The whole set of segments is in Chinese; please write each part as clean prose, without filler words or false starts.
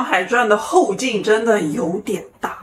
海传》的后劲真的有点大。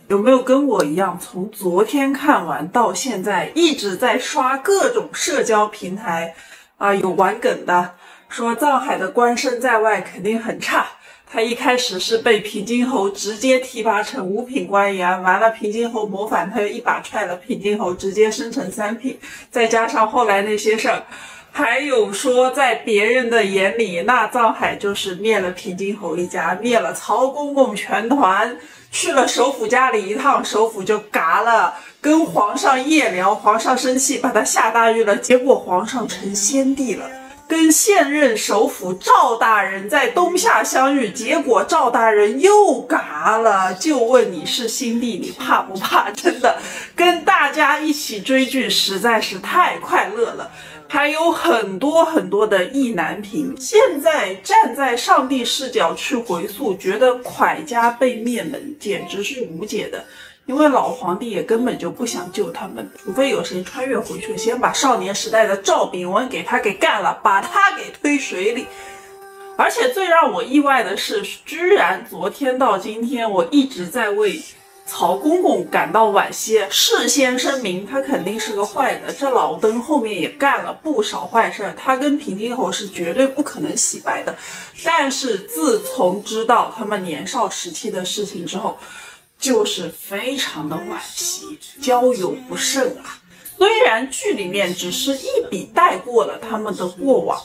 有没有跟我一样，从昨天看完到现在一直在刷各种社交平台啊？有玩梗的说藏海的官升在外肯定很差，他一开始是被平津侯直接提拔成5品官员，完了平津侯谋反，他又一把踹了平津侯，直接升成3品，再加上后来那些事儿。还有说在别人的眼里，那藏海就是灭了平津侯一家，灭了曹公公全团，去了首府家里一趟，首府就嘎了，跟皇上夜聊，皇上生气把他下大狱了，结果皇上成先帝了，跟现任首辅赵大人在东夏相遇，结果赵大人又嘎了，就问你是新帝你怕不怕？真的跟大家一起追剧实在是太快乐了。还有很多的意难平，现在站在上帝视角去回溯，觉得蒯家被灭门简直是无解的，因为老皇帝也根本就不想救他们，除非有谁穿越回去，先把少年时代的赵秉文给干了，把他给推水里。而且最让我意外的是，居然昨天到今天我一直在为曹公公感到惋惜，事先声明他肯定是个坏的，这老登后面也干了不少坏事，他跟平津侯是绝对不可能洗白的。但是自从知道他们年少时期的事情之后，就是非常的惋惜，交友不慎啊。虽然剧里面只是一笔带过了他们的过往，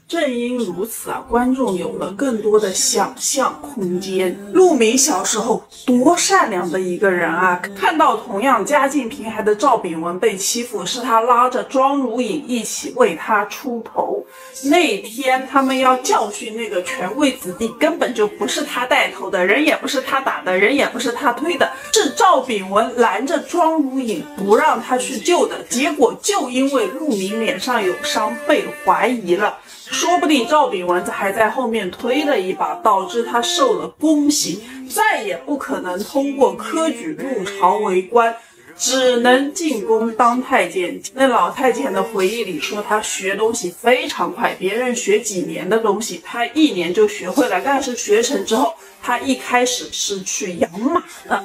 正因如此啊，观众有了更多的想象空间。陆明小时候多善良的一个人啊！看到同样家境贫寒的赵秉文被欺负，是他拉着庄如影一起为他出头。那天他们要教训那个权贵子弟，根本就不是他带头的，人也不是他打的，人也不是他推的，是赵秉文拦着庄如影不让他去救的。结果就因为陆明脸上有伤被怀疑了，说不定赵秉文还在后面推了一把，导致他受了宫刑，再也不可能通过科举入朝为官，只能进宫当太监。那老太监的回忆里说，他学东西非常快，别人学几年的东西，他1年就学会了。但是学成之后，他一开始是去养马的，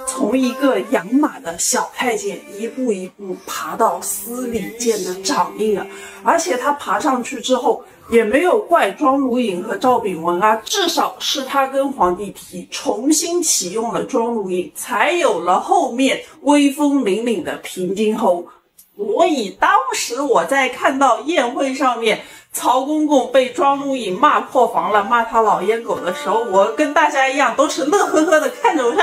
从一个养马的小太监一步一步爬到司礼监的掌印了。而且他爬上去之后，也没有怪庄如影和赵秉文啊，至少是他跟皇帝提，重新启用了庄如影，才有了后面威风凛凛的平津侯。所以当时我在看到宴会上面曹公公被庄如影骂破防了，骂他老烟狗的时候，我跟大家一样都是乐呵呵的看着，我说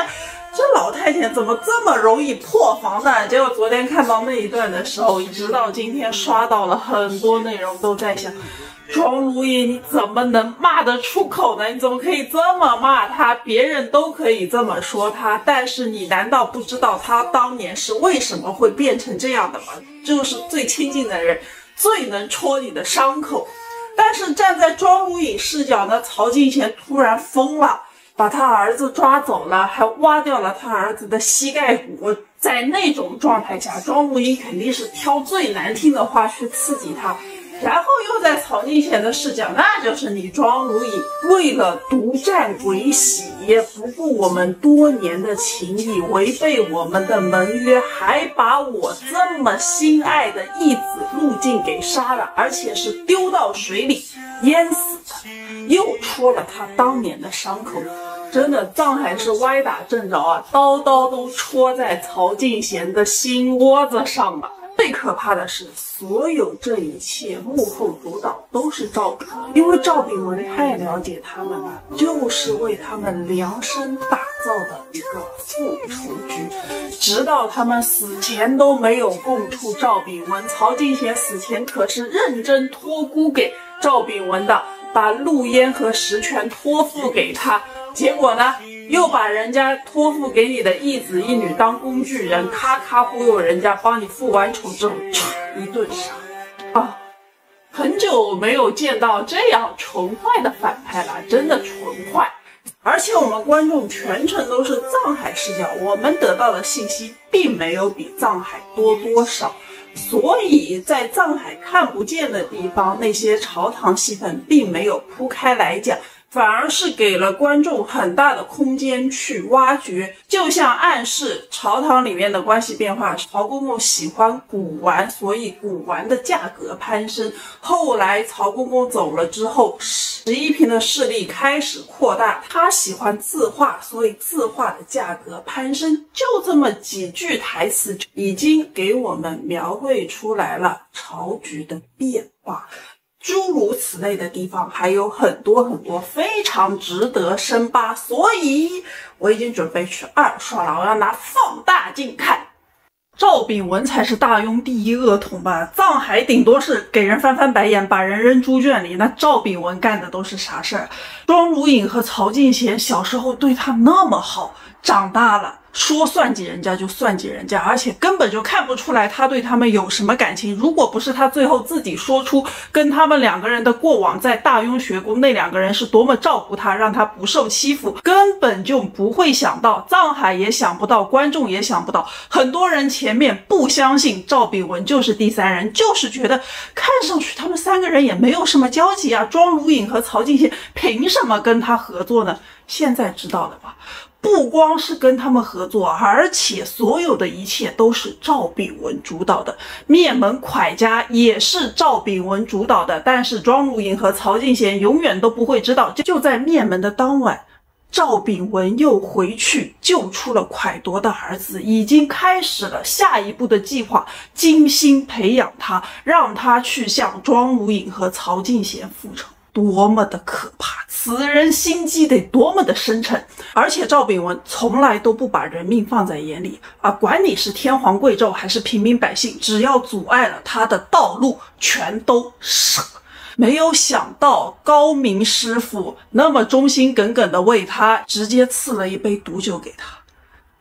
这老太监怎么这么容易破防呢？结果昨天看到那一段的时候，一直到今天刷到了很多内容，都在想庄如影你怎么能骂得出口呢？你怎么可以这么骂他？别人都可以这么说他，但是你难道不知道他当年是为什么会变成这样的吗？就是最亲近的人最能戳你的伤口。但是站在庄如影视角呢，曹敬贤突然疯了，把他儿子抓走了，还挖掉了他儿子的膝盖骨。在那种状态下，庄如影肯定是挑最难听的话去刺激他。然后又在曹敬贤的视角，那就是你庄如影为了独占鬼玺，不顾我们多年的情谊，违背我们的盟约，还把我这么心爱的义子陆晋给杀了，而且是丢到水里淹死的，又戳了他当年的伤口。真的，藏海是歪打正着啊，刀刀都戳在曹敬贤的心窝子上了。最可怕的是，所有这一切幕后主导都是赵秉文，因为赵秉文太了解他们了，就是为他们量身打造的一个复仇局，直到他们死前都没有供出赵秉文。曹敬贤死前可是认真托孤给赵秉文的，把陆淹和石泉托付给他，结果呢又把人家托付给你的一子一女当工具人，咔咔忽悠人家，帮你复完仇之后一顿杀啊！很久没有见到这样纯坏的反派了，真的纯坏。而且我们观众全程都是藏海视角，我们得到的信息并没有比藏海多多少，所以在藏海看不见的地方，那些朝堂戏份并没有铺开来讲，反而是给了观众很大的空间去挖掘，就像暗示朝堂里面的关系变化。曹公公喜欢古玩，所以古玩的价格攀升。后来曹公公走了之后，11平的势力开始扩大，他喜欢字画，所以字画的价格攀升。就这么几句台词，已经给我们描绘出来了朝局的变化。诸如此类的地方还有很多很多，非常值得深扒，所以我已经准备去2刷了，我要拿放大镜看。赵炳文才是大庸第一恶童吧？臧海顶多是给人翻翻白眼，把人扔猪圈里，那赵炳文干的都是啥事儿？庄如影和曹静贤小时候对他那么好，长大了说算计人家就算计人家，而且根本就看不出来他对他们有什么感情。如果不是他最后自己说出跟他们2个人的过往，在大庸学宫那2个人是多么照顾他，让他不受欺负，根本就不会想到，臧海也想不到，观众也想不到，很多人前面不相信赵炳文就是第3人，就是觉得看上去他们3个人也没有什么交集啊，庄如影和曹静贤凭什么跟他合作呢？现在知道了吧？不光是跟他们合作，而且所有的一切都是赵炳文主导的，灭门蒯家也是赵炳文主导的，但是庄如影和曹静贤永远都不会知道，就在灭门的当晚，赵炳文又回去救出了蒯夺的儿子，已经开始了下一步的计划，精心培养他，让他去向庄如影和曹静贤复仇。多么的可怕，此人心机得多么的深沉。而且赵炳文从来都不把人命放在眼里啊，管你是天皇贵胄还是平民百姓，只要阻碍了他的道路，全都杀。没有想到高明师傅那么忠心耿耿的为他直接赐了一杯毒酒给他，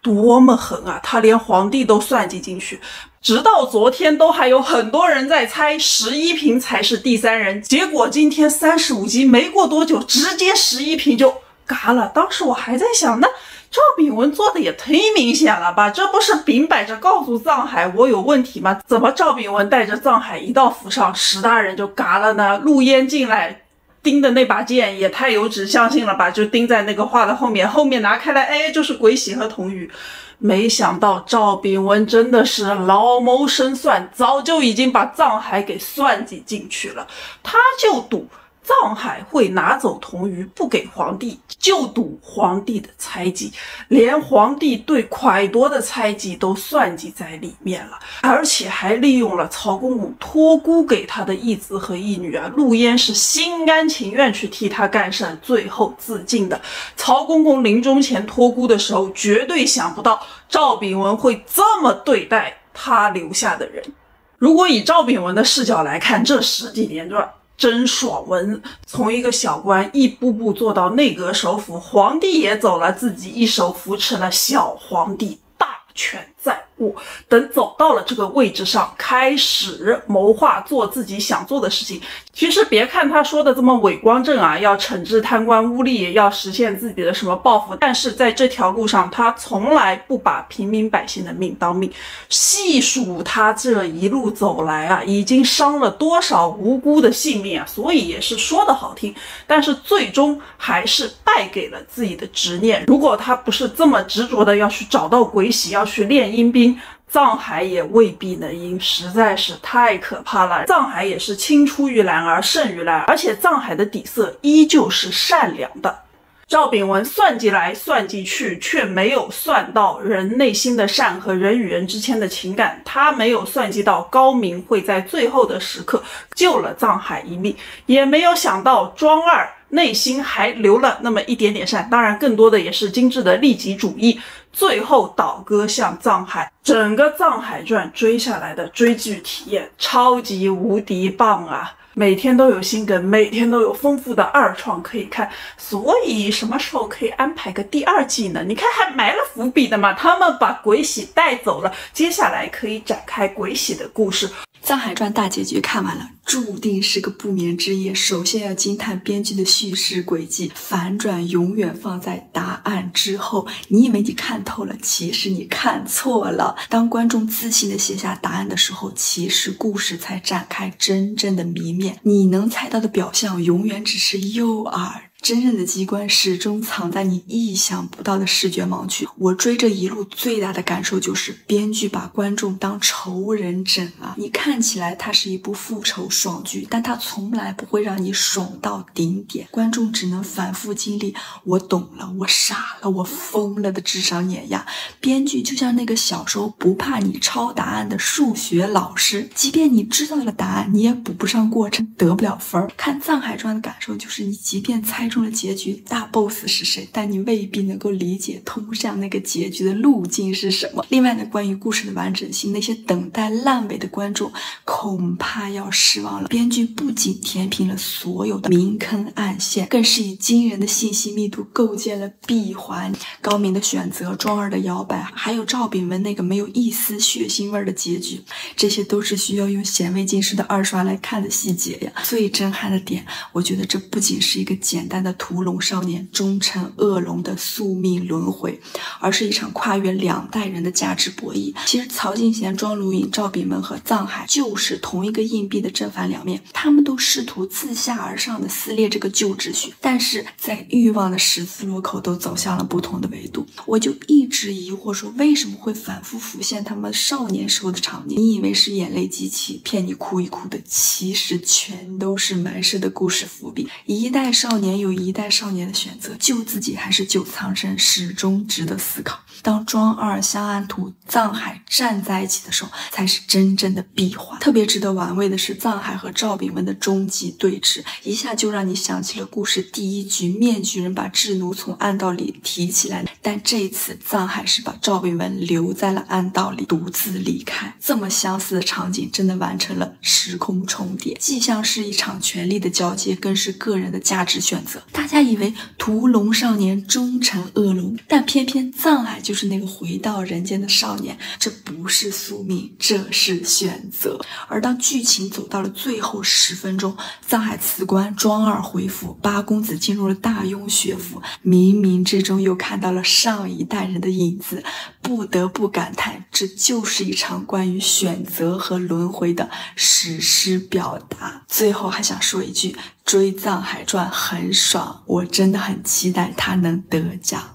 多么狠啊，他连皇帝都算计进去。直到昨天都还有很多人在猜11平才是第3人，结果今天35集没过多久，直接11平就嘎了。当时我还在想，那赵炳文做的也忒明显了吧，这不是明摆着告诉臧海我有问题吗？怎么赵炳文带着臧海一到府上，10大人就嘎了呢？陆烟进来盯的那把剑也太有指向性了吧，就盯在那个画的后面，后面拿开来，哎，就是鬼喜和童宇。没想到赵炳文真的是老谋深算，早就已经把臧海给算计进去了。他就赌臧海会拿走童宇不给皇帝，就赌皇帝的猜忌，连皇帝对蒯夺的猜忌都算计在里面了，而且还利用了曹公公托孤给他的义子和义女啊。陆烟是心甘情愿去替他干事，最后自尽的。曹公公临终前托孤的时候，绝对想不到赵炳文会这么对待他留下的人。如果以赵炳文的视角来看，这10几年真爽文，从一个小官一步步做到内阁首辅，皇帝也走了，自己一手扶持了小皇帝，大权在握。等走到了这个位置上，开始谋划做自己想做的事情。其实别看他说的这么伟光正啊，要惩治贪官污吏，要实现自己的什么抱负，但是在这条路上他从来不把平民百姓的命当命。细数他这一路走来啊，已经伤了多少无辜的性命啊，所以也是说的好听，但是最终还是败给了自己的执念。如果他不是这么执着的要去找到鬼喜，要去练阴兵，臧海也未必能赢，实在是太可怕了。臧海也是青出于蓝而胜于蓝，而且臧海的底色依旧是善良的。赵炳文算计来算计去，却没有算到人内心的善和人与人之间的情感，他没有算计到高明会在最后的时刻救了臧海一命，也没有想到庄二内心还留了那么一点点善，当然更多的也是精致的利己主义，最后倒戈向臧海。整个《臧海传》追下来的追剧体验超级无敌棒啊，每天都有新梗，每天都有丰富的2创可以看，所以什么时候可以安排个第2季呢？你看还埋了伏笔的嘛，他们把鬼喜带走了，接下来可以展开鬼喜的故事。《臧海传》大结局看完了，注定是个不眠之夜。首先要惊叹编剧的叙事轨迹，反转永远放在答案之后。你以为你看透了，其实你看错了。当观众自信地写下答案的时候，其实故事才展开真正的谜面。你能猜到的表象永远只是诱饵。真正的机关始终藏在你意想不到的视觉盲区。我追这一路最大的感受就是，编剧把观众当仇人整啊！你看起来它是一部复仇爽剧，但它从来不会让你爽到顶点，观众只能反复经历我懂了，我傻了，我疯了的智商碾压。编剧就像那个小时候不怕你抄答案的数学老师，即便你知道了答案，你也补不上过程，得不了分。看《藏海传》的感受就是，你即便猜中了结局，大 boss 是谁，但你未必能够理解通向那个结局的路径是什么。另外呢，关于故事的完整性，那些等待烂尾的观众恐怕要失望了。编剧不仅填平了所有的明坑暗线，更是以惊人的信息密度构建了闭环。高明的选择，庄儿的摇摆，还有赵炳文那个没有一丝血腥味的结局，这些都是需要用显微镜式的二刷来看的细节呀。最震撼的点，我觉得这不仅是一个简单的屠龙少年终成恶龙的宿命轮回，而是一场跨越2代人的价值博弈。其实曹静贤、庄如影、赵炳文和藏海就是同一个硬币的正反两面，他们都试图自下而上的撕裂这个旧秩序，但是在欲望的十字路口都走向了不同的维度。我就一直疑惑说，为什么会反复浮现他们少年时候的场景？你以为是眼泪机器骗你哭一哭的，其实全都是埋设的故事伏笔。一代少年有一代少年的选择，救自己还是救苍生，始终值得思考。当庄二、香安图、藏海站在一起的时候，才是真正的闭环。特别值得玩味的是，藏海和赵炳文的终极对峙，一下就让你想起了故事第1局面具人把智奴从暗道里提起来，但这一次藏海是把赵炳文留在了暗道里，独自离开。这么相似的场景真的完成了时空重叠，既像是一场权力的交接，更是个人的价值选择。大家以为屠龙少年终成恶龙，但偏偏藏海就是那个回到人间的少年，这不是宿命，这是选择。而当剧情走到了最后10分钟，藏海辞官，庄二回府，八公子进入了大庸学府，冥冥之中又看到了上一代人的影子，不得不感叹，这就是一场关于选择和轮回的史诗表达。最后还想说一句，追《藏海传》很爽，我真的很期待他能得奖。